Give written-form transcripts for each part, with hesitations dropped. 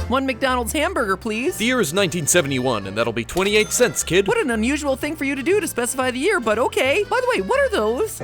1 McDonald's hamburger, please. The year is 1971, and that'll be 28 cents, kid. What an unusual thing for you to do to specify the year, but okay. By the way, what are those?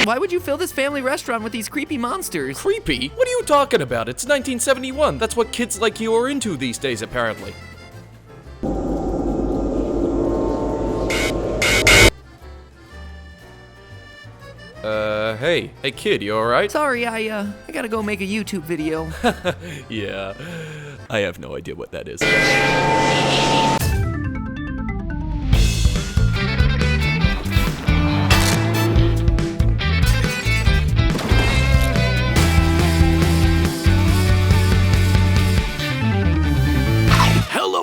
Why would you fill this family restaurant with these creepy monsters? Creepy? What are you talking about? It's 1971. That's what kids like you are into these days, apparently. Hey kid, you alright? Sorry, I gotta go make a YouTube video. Yeah, I have no idea what that is.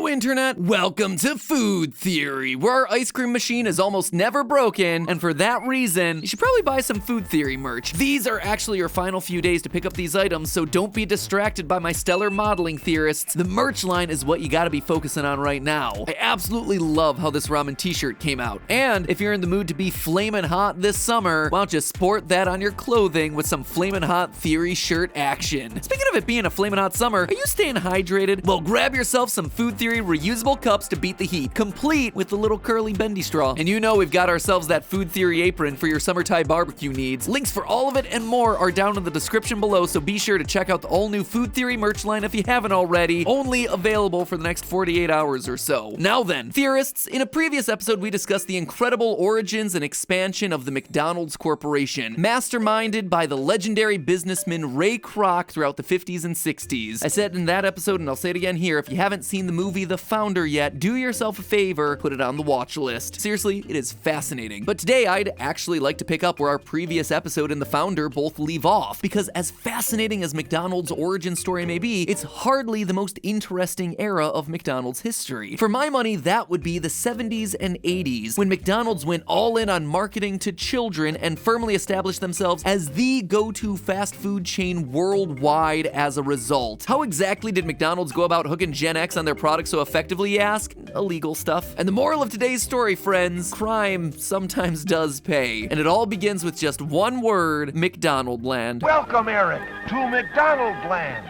Internet, welcome to Food Theory, where our ice cream machine is almost never broken, and for that reason, you should probably buy some Food Theory merch. These are actually your final few days to pick up these items, so don't be distracted by my stellar modeling theorists. The merch line is what you gotta be focusing on right now. I absolutely love how this ramen t-shirt came out, and if you're in the mood to be flamin' hot this summer, why don't you sport that on your clothing with some flamin' hot Theory shirt action. Speaking of it being a flamin' hot summer, are you staying hydrated? Well, grab yourself some Food Theory reusable cups to beat the heat, complete with the little curly bendy straw. And you know we've got ourselves that Food Theory apron for your summertime barbecue needs. Links for all of it and more are down in the description below, so be sure to check out the all-new Food Theory merch line if you haven't already. Only available for the next 48 hours or so. Now then, theorists, in a previous episode we discussed the incredible origins and expansion of the McDonald's Corporation, masterminded by the legendary businessman Ray Kroc throughout the 50s and 60s. I said in that episode, and I'll say it again here, if you haven't seen the movie The Founder yet, do yourself a favor, put it on the watch list. Seriously, it is fascinating. But today, I'd actually like to pick up where our previous episode and The Founder both leave off, because as fascinating as McDonald's origin story may be, it's hardly the most interesting era of McDonald's history. For my money, that would be the 70s and 80s, when McDonald's went all in on marketing to children and firmly established themselves as the go-to fast food chain worldwide as a result. How exactly did McDonald's go about hooking Gen X on their products so effectively, you ask? Illegal stuff. And the moral of today's story, friends, crime sometimes does pay. And it all begins with just one word: McDonaldland. Welcome, Eric, to McDonaldland.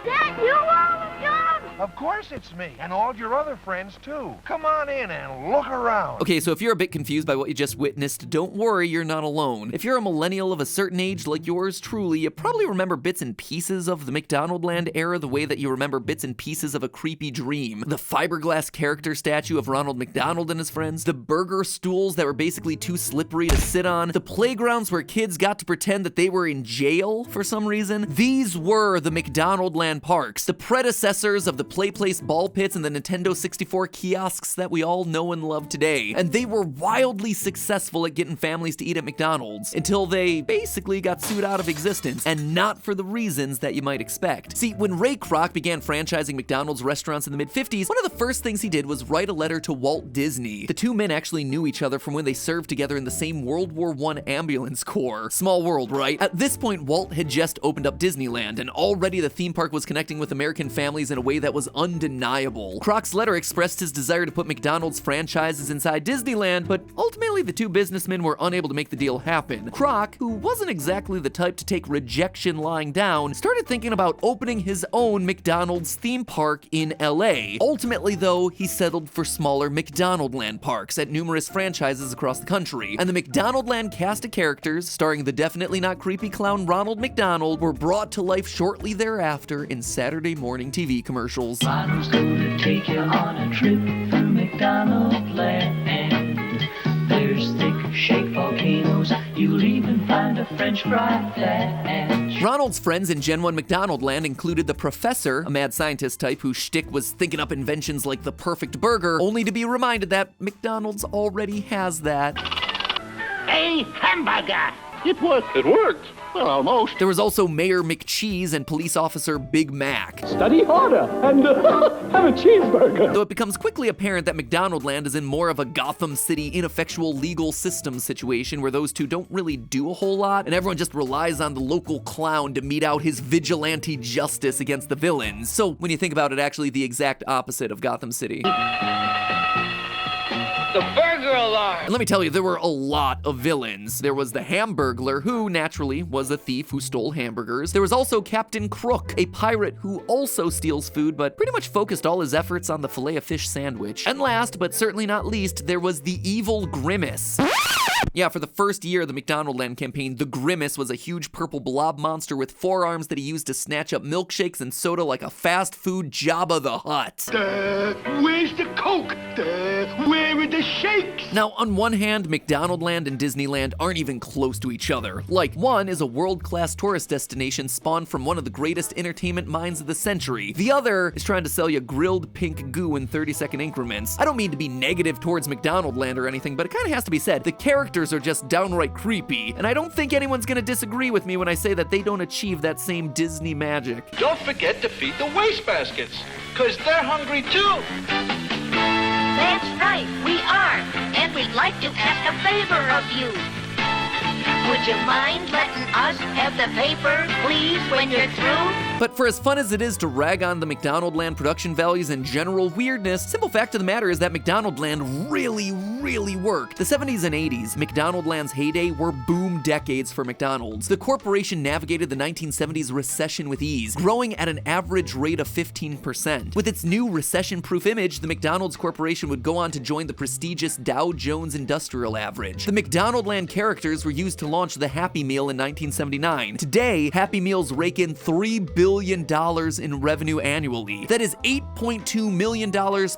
Dad, you all have come? Of course it's me, and all your other friends, too. Come on in and look around. Okay, so if you're a bit confused by what you just witnessed, don't worry, you're not alone. If you're a millennial of a certain age like yours truly, you probably remember bits and pieces of the McDonaldland era the way that you remember bits and pieces of a creepy dream. The fiberglass character statue of Ronald McDonald and his friends, the burger stools that were basically too slippery to sit on, the playgrounds where kids got to pretend that they were in jail for some reason. These were the McDonaldland parks, the predecessors of the Play Place ball pits and the Nintendo 64 kiosks that we all know and love today. And they were wildly successful at getting families to eat at McDonald's until they basically got sued out of existence, and not for the reasons that you might expect. See, when Ray Kroc began franchising McDonald's restaurants in the mid-50s, one of the first things he did was write a letter to Walt Disney. The two men actually knew each other from when they served together in the same World War I ambulance corps. Small world, right? At this point, Walt had just opened up Disneyland, and already the theme park was connecting with American families in a way that was undeniable. Kroc's letter expressed his desire to put McDonald's franchises inside Disneyland, but ultimately the two businessmen were unable to make the deal happen. Kroc, who wasn't exactly the type to take rejection lying down, started thinking about opening his own McDonald's theme park in LA. Ultimately, though, he settled for smaller McDonaldland parks at numerous franchises across the country, and the McDonaldland cast of characters, starring the definitely not creepy clown Ronald McDonald, were brought to life shortly thereafter in Saturday morning TV commercials. Ronald's gonna take you on a trip through McDonaldland. There's thick shake volcanoes, you'll even find a French fry patch. Ronald's friends in Gen 1 McDonaldland included the Professor, a mad scientist type whose shtick was thinking up inventions like the perfect burger, only to be reminded that McDonald's already has that. A hamburger! It worked. It worked. Well, almost. There was also Mayor McCheese and police officer Big Mac. Study harder and have a cheeseburger. Though it becoms quickly apparent that McDonaldland is in more of a Gotham City ineffectual legal system situation where those two don't really do a whole lot, and everyone just relies on the local clown to mete out his vigilante justice against the villains. So when you think about it, actually the exact opposite of Gotham City. The burger alarm! are. And let me tell you, there were a lot of villains. There was the Hamburglar, who naturally was a thief who stole hamburgers. There was also Captain Crook, a pirate who also steals food, but pretty much focused all his efforts on the filet-o-fish sandwich. And last, but certainly not least, there was the evil Grimace. Yeah, for the first year of the McDonaldland campaign, the Grimace was a huge purple blob monster with 4 arms that he used to snatch up milkshakes and soda like a fast food Jabba the Hutt. Where's the Coke? Where are the shakes? Now, on one hand, McDonaldland and Disneyland aren't even close to each other. Like, one is a world-class tourist destination spawned from one of the greatest entertainment minds of the century. The other is trying to sell you grilled pink goo in 30-second increments. I don't mean to be negative towards McDonaldland or anything, but it kind of has to be said. The characters are just downright creepy, and I don't think anyone's gonna disagree with me when I say that they don't achieve that same Disney magic. Don't forget to feed the wastebaskets, because they're hungry too. That's right, we are. And we'd like to ask a favor of you. Would you mind letting us have the paper, please, when you're through? But for as fun as it is to rag on the McDonaldland production values and general weirdness, simple fact of the matter is that McDonaldland really worked. The 70s and 80s, McDonaldland's heyday, were boom decades for McDonald's. The corporation navigated the 1970s recession with ease, growing at an average rate of 15%. With its new recession-proof image, the McDonald's Corporation would go on to join the prestigious Dow Jones Industrial Average. The McDonaldland characters were used to launch the Happy Meal in 1979. Today, Happy Meals rake in $3 billion in revenue annually. That is $8.2 million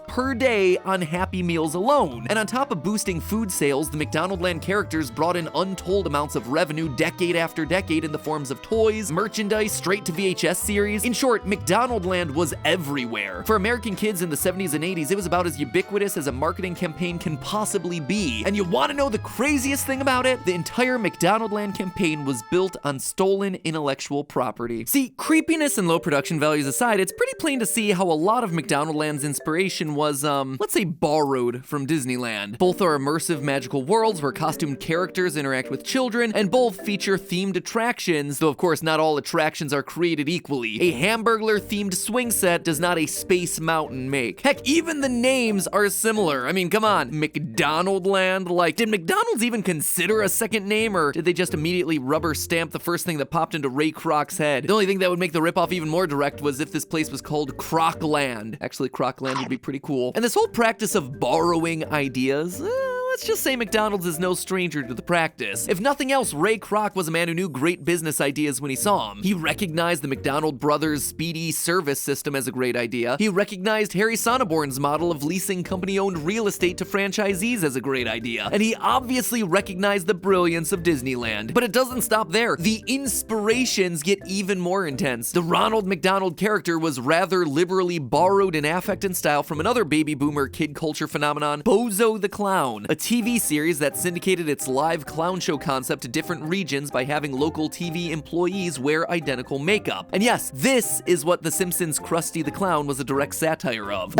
per day on Happy Meals alone. And on top of boosting food sales, the McDonaldland characters brought in untold amounts of revenue decade after decade in the forms of toys, merchandise, straight to VHS series. In short, McDonaldland was everywhere. For American kids in the 70s and 80s, it was about as ubiquitous as a marketing campaign can possibly be. And you want to know the craziest thing about it? The entire McDonaldland campaign was built on stolen intellectual property. See, creepiness and low production values aside, it's pretty plain to see how a lot of McDonaldland's inspiration was, let's say, borrowed from Disneyland. Both are immersive magical worlds where costumed characters interact with children, and both feature themed attractions, though of course not all attractions are created equally. A Hamburglar themed swing set does not a Space Mountain make. Heck, even the names are similar. I mean, come on, McDonaldland? Like, did McDonald's even consider a second name, or did they just immediately rubber stamp the first thing that popped into Ray Kroc's head? The only thing that would make the ripoff even more direct was if this place was called Crocland. Actually, Crocland would be pretty cool. And this whole practice of borrowing ideas, let's just say McDonald's is no stranger to the practice. If nothing else, Ray Kroc was a man who knew great business ideas when he saw them. He recognized the McDonald brothers' speedy service system as a great idea. He recognized Harry Sonneborn's model of leasing company-owned real estate to franchisees as a great idea. And he obviously recognized the brilliance of Disneyland. But it doesn't stop there. The inspirations get even more intense. The Ronald McDonald character was rather liberally borrowed in affect and style from another baby boomer kid culture phenomenon, Bozo the Clown, a TV series that syndicated its live clown show concept to different regions by having local TV employees wear identical makeup. And yes, this is what The Simpsons' Krusty the Clown was a direct satire of.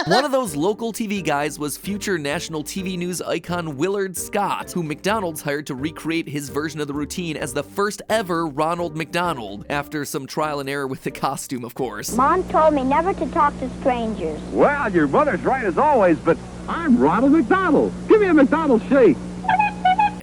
One of those local TV guys was future national TV news icon Willard Scott, who McDonald's hired to recreate his version of the routine as the first ever Ronald McDonald, after some trial and error with the costume, of course. Mom told me never to talk to strangers. Well, your mother's right as always, but I'm Ronald McDonald. Give me a McDonald's shake.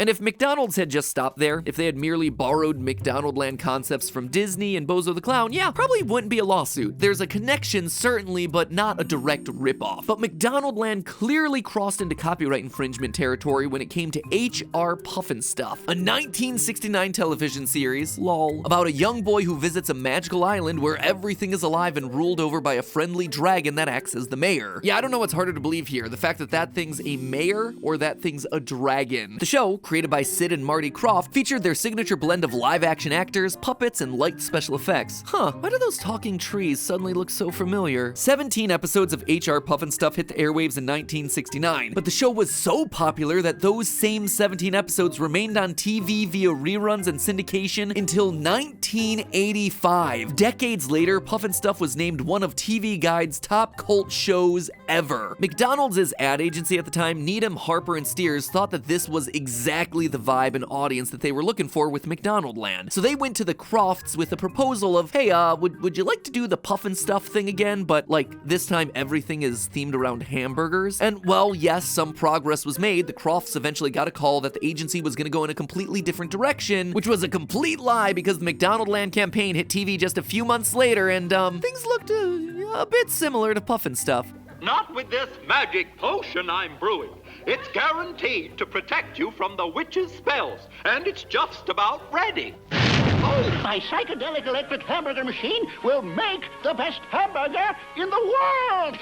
And if McDonald's had just stopped there, if they had merely borrowed McDonaldland concepts from Disney and Bozo the Clown, yeah, probably wouldn't be a lawsuit. There's a connection, certainly, but not a direct ripoff. But McDonaldland clearly crossed into copyright infringement territory when it came to H.R. Pufnstuf, a 1969 television series, lol, about a young boy who visits a magical island where everything is alive and ruled over by a friendly dragon that acts as the mayor. Yeah, I don't know what's harder to believe here, the fact that that thing's a mayor or that thing's a dragon. The show, created by Sid and Marty Krofft, featured their signature blend of live-action actors, puppets, and light special effects. Why do those talking trees suddenly look so familiar? 17 episodes of H.R. Pufnstuf hit the airwaves in 1969, but the show was so popular that those same 17 episodes remained on TV via reruns and syndication until 1985. Decades later, Pufnstuf was named one of TV Guide's top cult shows ever. McDonald's ad agency at the time, Needham, Harper, and Steers, thought that this was exactly exactly the vibe and audience that they were looking for with McDonaldland. So they went to the Crofts with a proposal of, hey, would you like to do the puffin' stuff thing again, but like this time everything is themed around hamburgers? And well, yes, some progress was made. The Crofts eventually got a call that the agency was gonna go in a completely different direction, which was a complete lie because the McDonaldland campaign hit TV just a few months later, and things looked a bit similar to puffin' stuff. Not with this magic potion I'm brewing. It's guaranteed to protect you from the witch's spells, and it's just about ready. Oh, my psychedelic electric hamburger machine will make the best hamburger in the world!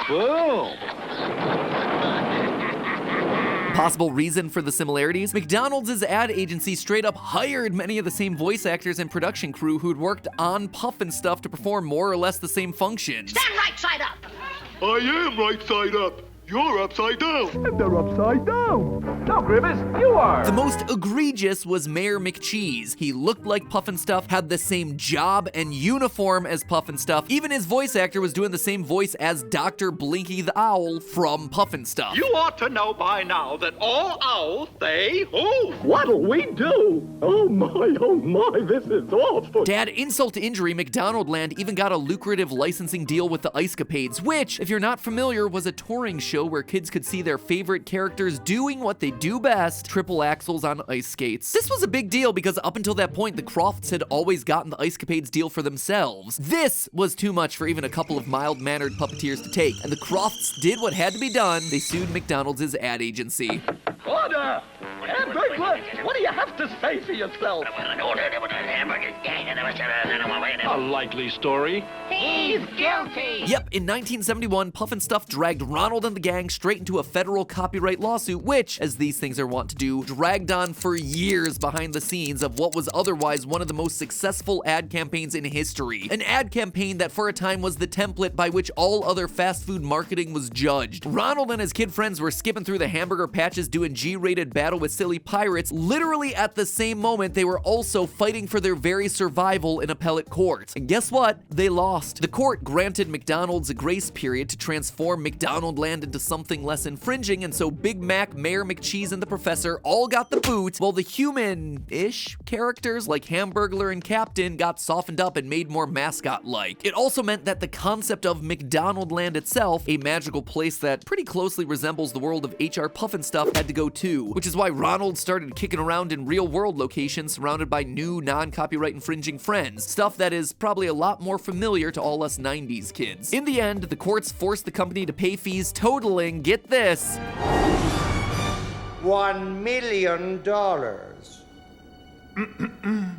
Boom! Possible reason for the similarities? McDonald's ad agency straight up hired many of the same voice actors and production crew who'd worked on Puffin' stuff to perform more or less the same functions. Stand right side up. I am right side up. You're upside down. And they're upside down. No, Grimace, you are. The most egregious was Mayor McCheese. He looked like Puffin' Stuff, had the same job and uniform as Puffin' Stuff. Even his voice actor was doing the same voice as Dr. Blinky the Owl from Puffin' Stuff. You ought to know by now that all owls say who. What'll we do? Oh my, this is awful. To add insult to injury, McDonaldland even got a lucrative licensing deal with the Ice Capades, which, if you're not familiar, was a touring show where kids could see their favorite characters doing what they do best, triple axels on ice skates. This was a big deal because up until that point, the Crofts had always gotten the Ice Capades deal for themselves. This was too much for even a couple of mild-mannered puppeteers to take, and the Crofts did what had to be done. They sued McDonald's ad agency. Order! Hamburglar, what do you have to say for yourself? A likely story. He's guilty. Yep, in 1971, Puffin' Stuff dragged Ronald and the gang straight into a federal copyright lawsuit, which, as these things are wont to do, dragged on for years behind the scenes of what was otherwise one of the most successful ad campaigns in history. An ad campaign that for a time was the template by which all other fast food marketing was judged. Ronald and his kid friends were skipping through the hamburger patches doing G-rated Battle with Silly Pirates. Literally at the same moment, they were also fighting for their very survival in appellate court. And guess what? They lost. The court granted McDonald's a grace period to transform McDonaldland into something less infringing, and so Big Mac, Mayor McCheese, and the Professor all got the boot, while the human-ish characters like Hamburglar and Captain got softened up and made more mascot-like. It also meant that the concept of McDonaldland itself, a magical place that pretty closely resembles the world of HR Puffin' Stuff, had to go too, which is why Ronald started kicking around in real-world locations surrounded by new non-copyright infringing friends, stuff that is probably a lot more familiar to all us 90s kids. In the end, the courts forced the company to pay fees totaling, get this, $1 million.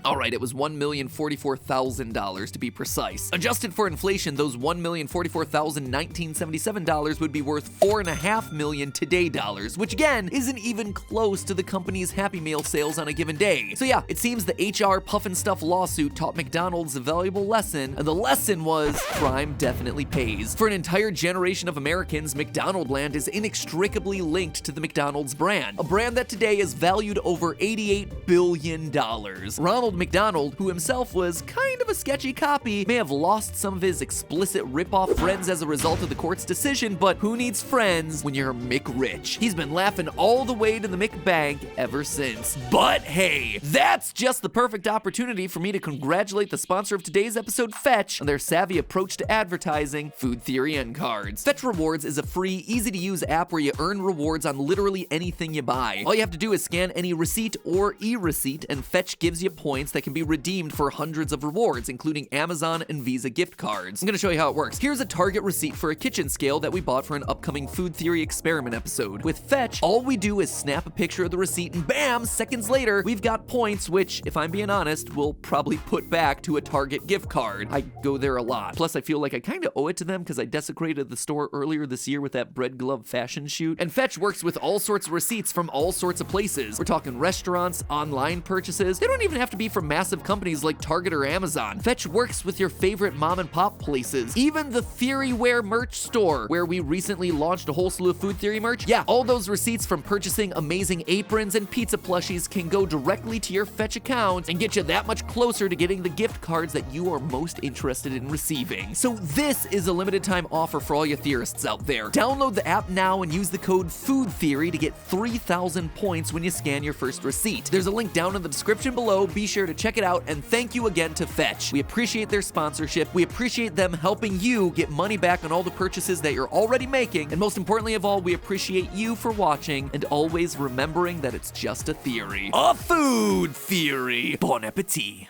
Alright, it was $1,044,000 to be precise. Adjusted for inflation, those $1,044,1977 would be worth $4.5 million today dollars, which again isn't even close to the company's Happy Meal sales on a given day. So yeah, it seems the HR Puffin' Stuff lawsuit taught McDonald's a valuable lesson, and the lesson was crime definitely pays. For an entire generation of Americans, McDonaldland is inextricably linked to the McDonald's brand, a brand that today is valued over $88 billion. Ronald McDonald, who himself was kind of a sketchy copy, may have lost some of his explicit rip-off friends as a result of the court's decision, but who needs friends when you're McRich? He's been laughing all the way to the McBank ever since. But hey, that's just the perfect opportunity for me to congratulate the sponsor of today's episode, Fetch, on their savvy approach to advertising, Food Theory end cards. Fetch Rewards is a free, easy-to-use app where you earn rewards on literally anything you buy. All you have to do is scan any receipt or e-receipt, and Fetch gives you points that can be redeemed for hundreds of rewards, including Amazon and Visa gift cards. I'm gonna show you how it works. Here's a Target receipt for a kitchen scale that we bought for an upcoming Food Theory experiment episode. With Fetch, all we do is snap a picture of the receipt and bam, seconds later, we've got points, which, if I'm being honest, we'll probably put back to a Target gift card. I go there a lot. Plus, I feel like I kinda owe it to them because I desecrated the store earlier this year with that bread glove fashion shoot. And Fetch works with all sorts of receipts from all sorts of places. We're talking restaurants, online purchases. They don't even even have to be from massive companies like Target or Amazon. Fetch works with your favorite mom and pop places, even the Theoryware merch store, where we recently launched a whole slew of food theory merch. Yeah, all those receipts from purchasing amazing aprons and pizza plushies can go directly to your Fetch account and get you that much closer to getting the gift cards that you are most interested in receiving. So this is a limited time offer for all you theorists out there. Download the app now and use the code Food Theory to get 3,000 points when you scan your first receipt. There's a link down in the description below. Be sure to check it out, and thank you again to Fetch. We appreciate their sponsorship. We appreciate them helping you get money back on all the purchases that you're already making, and most importantly of all, we appreciate you for watching and always remembering that it's just a theory. A food theory. Bon appetit.